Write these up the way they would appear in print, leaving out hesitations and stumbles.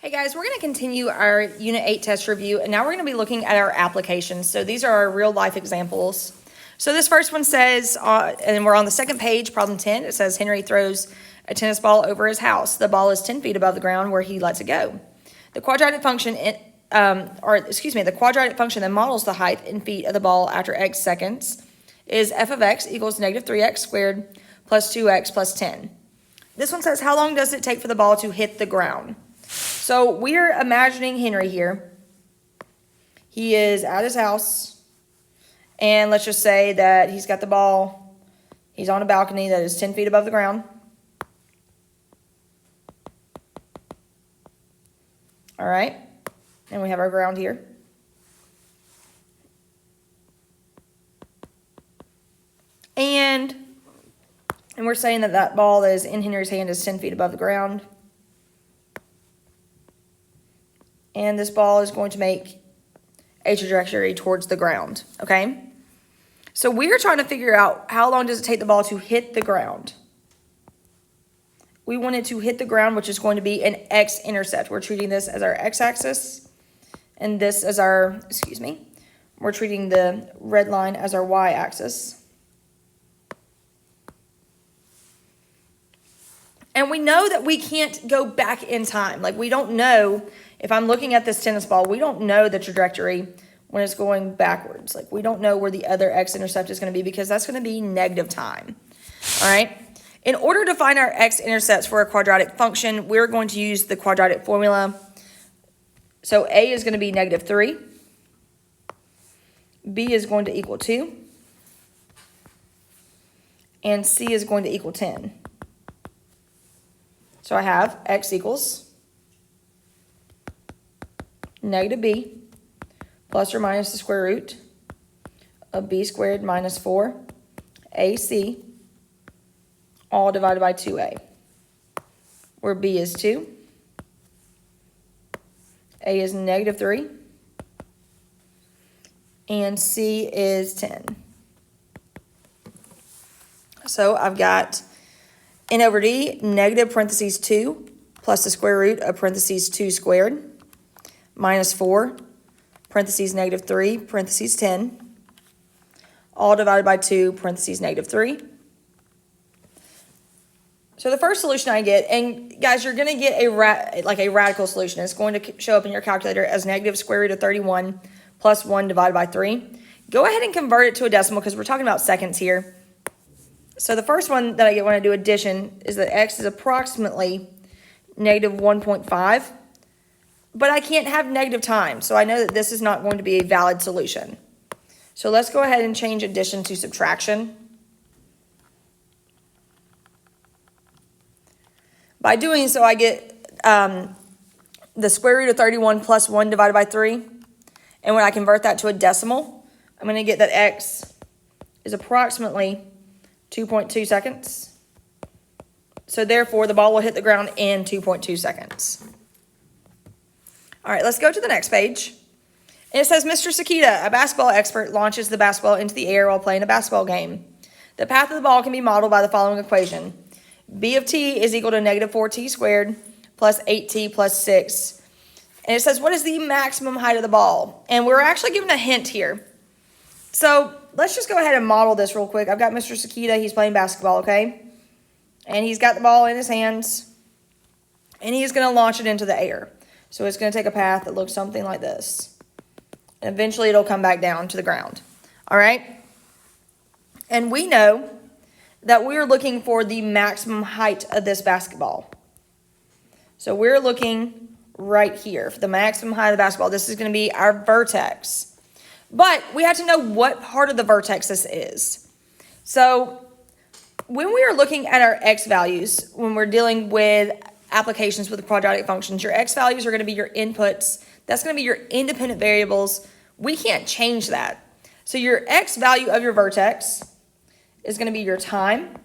Hey guys, we're going to continue our Unit 8 test review, and now we're going to be looking at our applications. So these are our real life examples. So this first one says, and we're on the second page, problem 10, it says Henry throws a tennis ball over his house. The ball is 10 feet above the ground where he lets it go. The quadratic function, the quadratic function that models the height in feet of the ball after x seconds is f of x equals negative 3x squared plus 2x plus 10. This one says, how long does it take for the ball to hit the ground? So we're imagining Henry here. He is at his house, and let's just say that he's got the ball. He's on a balcony that is 10 feet above the ground. All right, and we have our ground here. And we're saying that that ball that is in Henry's hand is 10 feet above the ground. And this ball is going to make a trajectory towards the ground, okay? So we're trying to figure out how long does it take the ball to hit the ground. We want it to hit the ground, which is going to be an x-intercept. We're treating this as our x-axis, and this as our, we're treating the red line as our y-axis. And we know that we can't go back in time. Like, we don't know, if I'm looking at this tennis ball, we don't know the trajectory when it's going backwards. Like, we don't know where the other x-intercept is going to be because that's going to be negative time. All right? In order to find our x-intercepts for a quadratic function, we're going to use the quadratic formula. So a is going to be negative 3. B is going to equal 2. And C is going to equal 10. So I have x equals negative b plus or minus the square root of b squared minus 4ac all divided by 2a, where b is 2, a is negative 3, and c is 10. So I've got n over d, negative parentheses 2, plus the square root of parentheses 2 squared, minus 4, parentheses negative 3, parentheses 10, all divided by 2, parentheses negative 3. So the first solution I get, and guys, you're going to get a radical solution. It's going to show up in your calculator as negative square root of 31 plus 1 divided by 3. Go ahead and convert it to a decimal because we're talking about seconds here. So the first one that I get when I do addition is that x is approximately negative 1.5, but I can't have negative time, so I know that this is not going to be a valid solution. So let's go ahead and change addition to subtraction. By doing so, I get the square root of 31 plus 1 divided by 3, and when I convert that to a decimal, I'm going to get that x is approximately 2.2 seconds. So therefore, the ball will hit the ground in 2.2 seconds. All right, let's go to the next page. And it says, Mr. Sakita, a basketball expert, launches the basketball into the air while playing a basketball game. The path of the ball can be modeled by the following equation. B of t is equal to negative 4t squared plus 8t plus 6. And it says, what is the maximum height of the ball? And we're actually given a hint here. So let's just go ahead and model this real quick. I've got Mr. Sakita. He's playing basketball, okay? And he's got the ball in his hands. And he's going to launch it into the air. So it's going to take a path that looks something like this. And eventually it'll come back down to the ground. All right? And we know that we're looking for the maximum height of this basketball. So we're looking right here for the maximum height of the basketball. This is going to be our vertex. But we have to know what part of the vertex this is. So when we are looking at our x values, when we're dealing with applications with the quadratic functions, your x values are going to be your inputs. That's going to be your independent variables. We can't change that. So your x value of your vertex is going to be your time.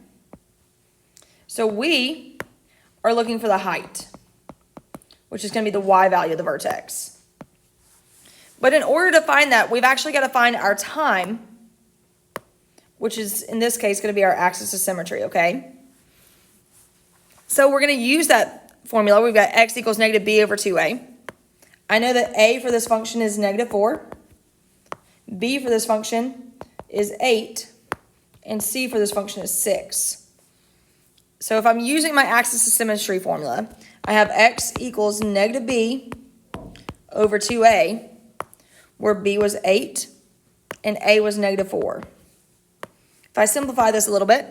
So we are looking for the height, which is going to be the y value of the vertex. But in order to find that, we've actually got to find our time, which is, in this case, going to be our axis of symmetry, okay? So we're going to use that formula, we've got x equals negative b over 2a. I know that a for this function is negative 4, b for this function is 8, and c for this function is 6. So if I'm using my axis of symmetry formula, I have x equals negative b over 2a, where b was 8 and a was negative 4. If I simplify this a little bit,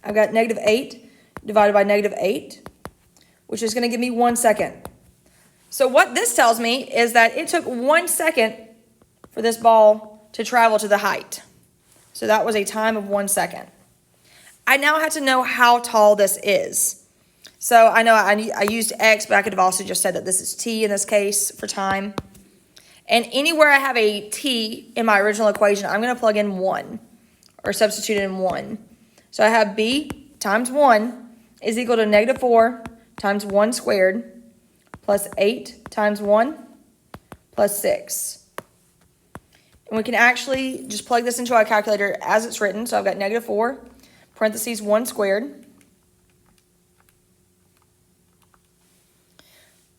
I've got negative 8 divided by negative 8, which is going to give me 1 second. So what this tells me is that it took 1 second for this ball to travel to the height. So that was a time of 1 second. I now have to know how tall this is. So I know I used x, but I could have also just said that this is t in this case for time. And anywhere I have a t in my original equation, I'm going to plug in 1 or substitute in 1. So I have b times 1 is equal to negative 4 times 1 squared plus 8 times 1 plus 6. And we can actually just plug this into our calculator as it's written. So I've got negative 4, parentheses 1 squared,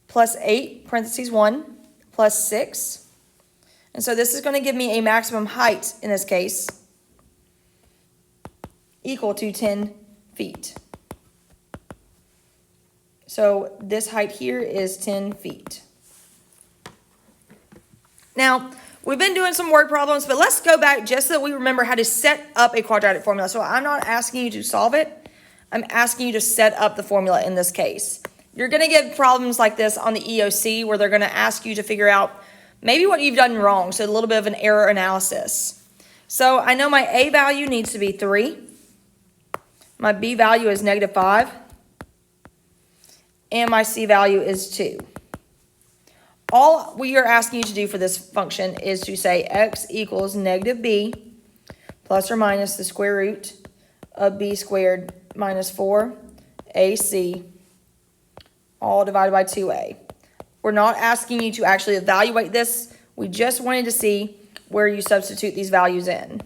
plus 8, parentheses 1, plus 6. And so this is going to give me a maximum height, in this case, equal to 10 feet. So this height here is 10 feet. Now, we've been doing some word problems, but let's go back just so that we remember how to set up a quadratic formula. So I'm not asking you to solve it. I'm asking you to set up the formula in this case. You're going to get problems like this on the EOC where they're going to ask you to figure out maybe what you've done wrong, so a little bit of an error analysis. So I know my A value needs to be 3. My B value is negative 5. And my C value is 2. All we are asking you to do for this function is to say x equals negative b plus or minus the square root of b squared minus 4ac, all divided by 2a. We're not asking you to actually evaluate this. We just wanted to see where you substitute these values in.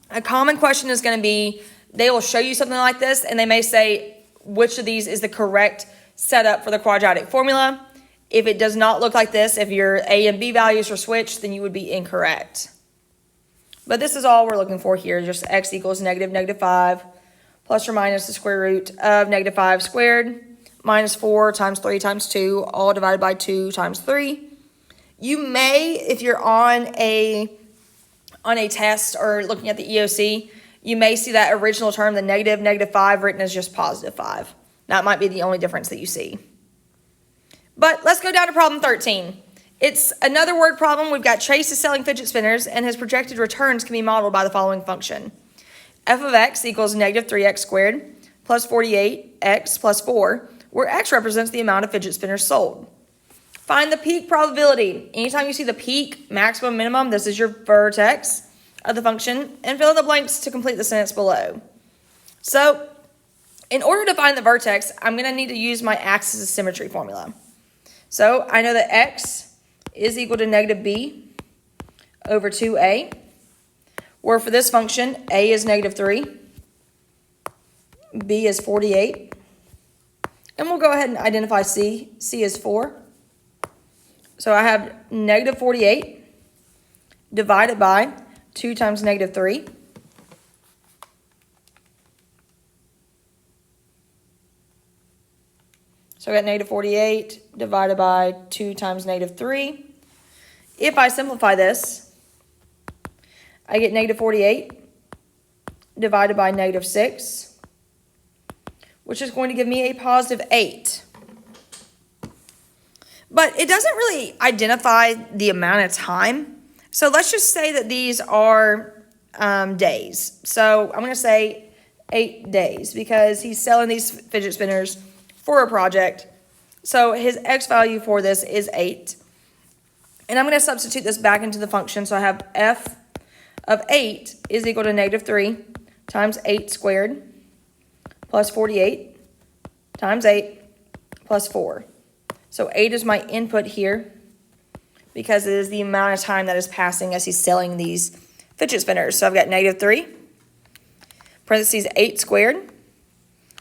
A common question is going to be, they will show you something like this, and they may say, which of these is the correct setup for the quadratic formula? If it does not look like this, if your A and B values are switched, then you would be incorrect. But this is all we're looking for here, just x equals negative 5 plus or minus the square root of negative 5 squared minus 4 times 3 times 2, all divided by 2 times 3. You may, if you're on a test or looking at the EOC, you may see that original term, the negative 5, written as just positive 5. That might be the only difference that you see. But let's go down to problem 13. It's another word problem. We've got Chase is selling fidget spinners, and his projected returns can be modeled by the following function. F of x equals negative 3x squared plus 48x plus 4, where x represents the amount of fidget spinners sold. Find the peak probability. Anytime you see the peak, maximum, minimum, this is your vertex of the function, and fill in the blanks to complete the sentence below. So, in order to find the vertex, I'm going to need to use my axis of symmetry formula. So, I know that x is equal to negative b over 2a, where for this function, a is negative 3, b is 48, and we'll go ahead and identify c. C is 4. So I have negative 48 divided by 2 times negative 3. So I got negative 48 divided by 2 times negative 3. If I simplify this, I get negative 48 divided by negative 6, which is going to give me a positive 8. But it doesn't really identify the amount of time. So let's just say that these are days. So I'm going to say 8 days because he's selling these fidget spinners for a project. So his x value for this is 8. And I'm going to substitute this back into the function. So I have f of 8 is equal to negative 3 times 8 squared plus 48 times 8 plus 4. So 8 is my input here because it is the amount of time that is passing as he's selling these fidget spinners. So I've got negative 3 parentheses 8 squared,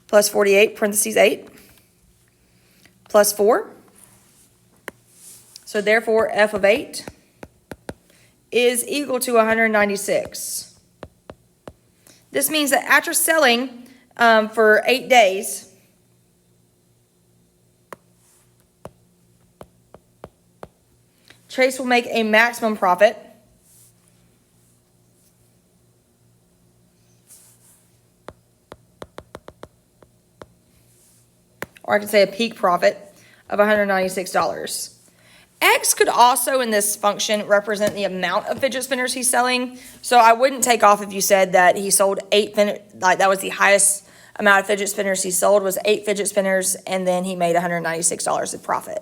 plus 48, parentheses 8, plus 4. So therefore, f of 8 is equal to 196. This means that after selling for 8 days, Chase will make a maximum profit or I could say a peak profit of $196. X could also, in this function, represent the amount of fidget spinners he's selling. So I wouldn't take off if you said that he sold 8, like that was the highest amount of fidget spinners he sold was 8 fidget spinners, and then he made $196 in profit.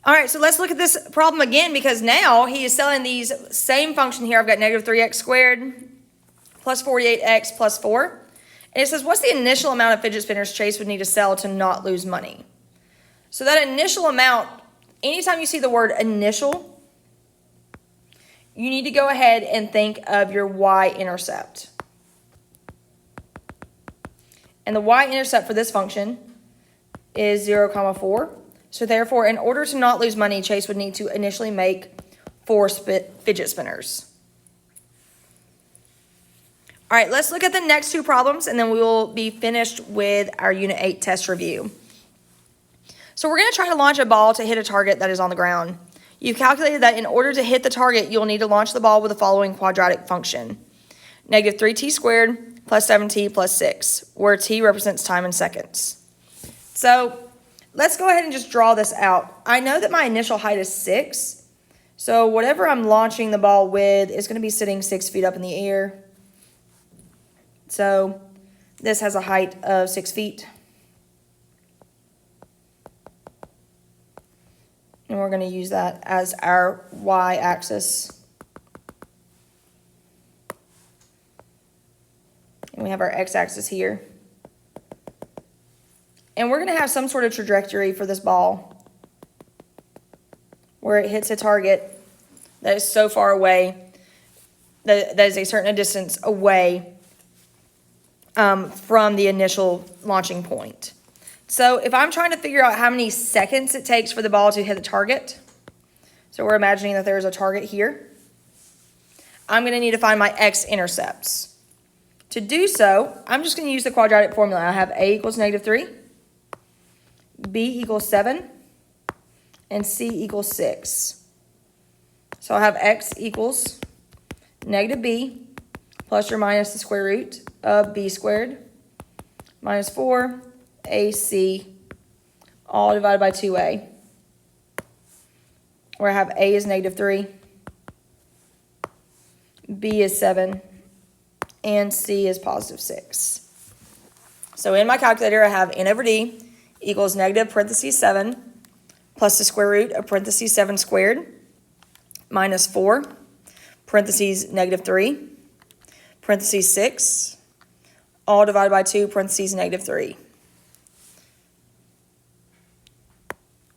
All right, so let's look at this problem again, because now he is selling these same function here. I've got negative 3x squared plus 48x plus 4. And it says, what's the initial amount of fidget spinners Chase would need to sell to not lose money? So that initial amount, anytime you see the word initial, you need to go ahead and think of your y-intercept. And the y-intercept for this function is 0, 4. So therefore, in order to not lose money, Chase would need to initially make 4 fidget spinners. All right, let's look at the next 2 problems, and then we will be finished with our Unit 8 test review. So we're going to try to launch a ball to hit a target that is on the ground. You've calculated that in order to hit the target, you'll need to launch the ball with the following quadratic function. Negative 3t squared plus 7t plus 6, where t represents time in seconds. So let's go ahead and just draw this out. I know that my initial height is 6, so whatever I'm launching the ball with is going to be sitting 6 feet up in the air. So this has a height of 6 feet. And we're going to use that as our y-axis. And we have our x-axis here. And we're going to have some sort of trajectory for this ball where it hits a target that is so far away, that is a certain distance away from the initial launching point. So if I'm trying to figure out how many seconds it takes for the ball to hit the target, so we're imagining that there's a target here, I'm going to need to find my x-intercepts. To do so, I'm just going to use the quadratic formula. I have a equals negative 3, b equals 7, and c equals 6. So I have x equals negative b plus or minus the square root of b squared minus 4ac all divided by 2a, where I have a is negative 3, b is 7, and c is positive 6. So in my calculator, I have n over d equals negative parentheses 7 plus the square root of parentheses 7 squared minus 4 parentheses negative 3 parentheses 6 all divided by 2 parentheses negative 3.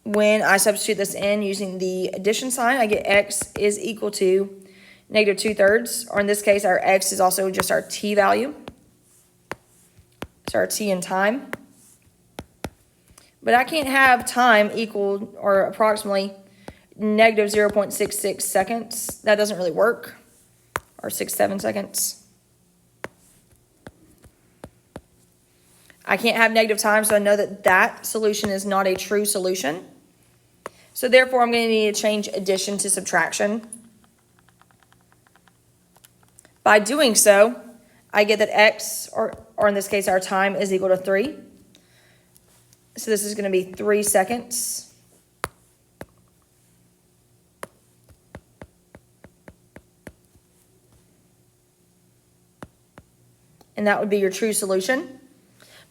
When I substitute this in using the addition sign, I get x is equal to negative 2/3, or in this case, our x is also just our t value. So our t in time. But I can't have time equal or approximately negative 0.66 seconds. That doesn't really work. Or 7 seconds. I can't have negative time, so I know that that solution is not a true solution. So therefore, I'm going to need to change addition to subtraction. By doing so, I get that x, or in this case, our time, is equal to 3. So this is going to be 3 seconds. And that would be your true solution.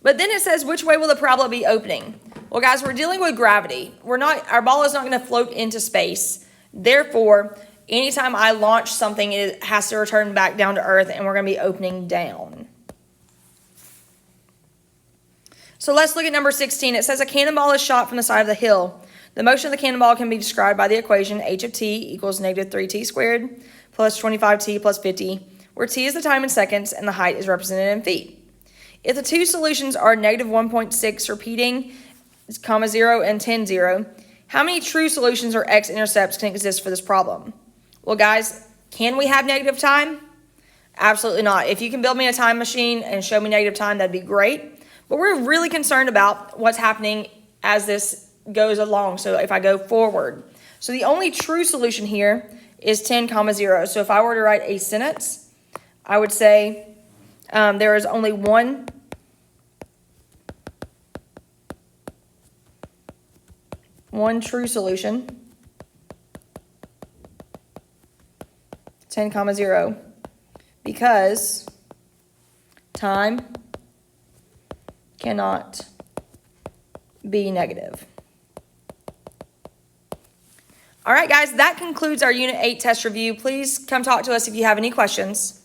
But then it says, which way will the parabola be opening? Well, guys, we're dealing with gravity. Our ball is not going to float into space. Therefore, anytime I launch something, it has to return back down to Earth, and we're going to be opening down. So let's look at number 16. It says a cannonball is shot from the side of the hill. The motion of the cannonball can be described by the equation h of t equals negative 3t squared plus 25t plus 50 where t is the time in seconds and the height is represented in feet. If the two solutions are negative 1.6 repeating, comma 0 and 10, 0, how many true solutions or x-intercepts can exist for this problem? Well, guys, can we have negative time? Absolutely not. If you can build me a time machine and show me negative time, that'd be great. But we're really concerned about what's happening as this goes along. So if I go forward. So the only true solution here is 10, 0. So if I were to write a sentence, I would say there is only one true solution, 10, 0, because time cannot be negative. All right, guys, that concludes our Unit 8 test review. Please come talk to us if you have any questions.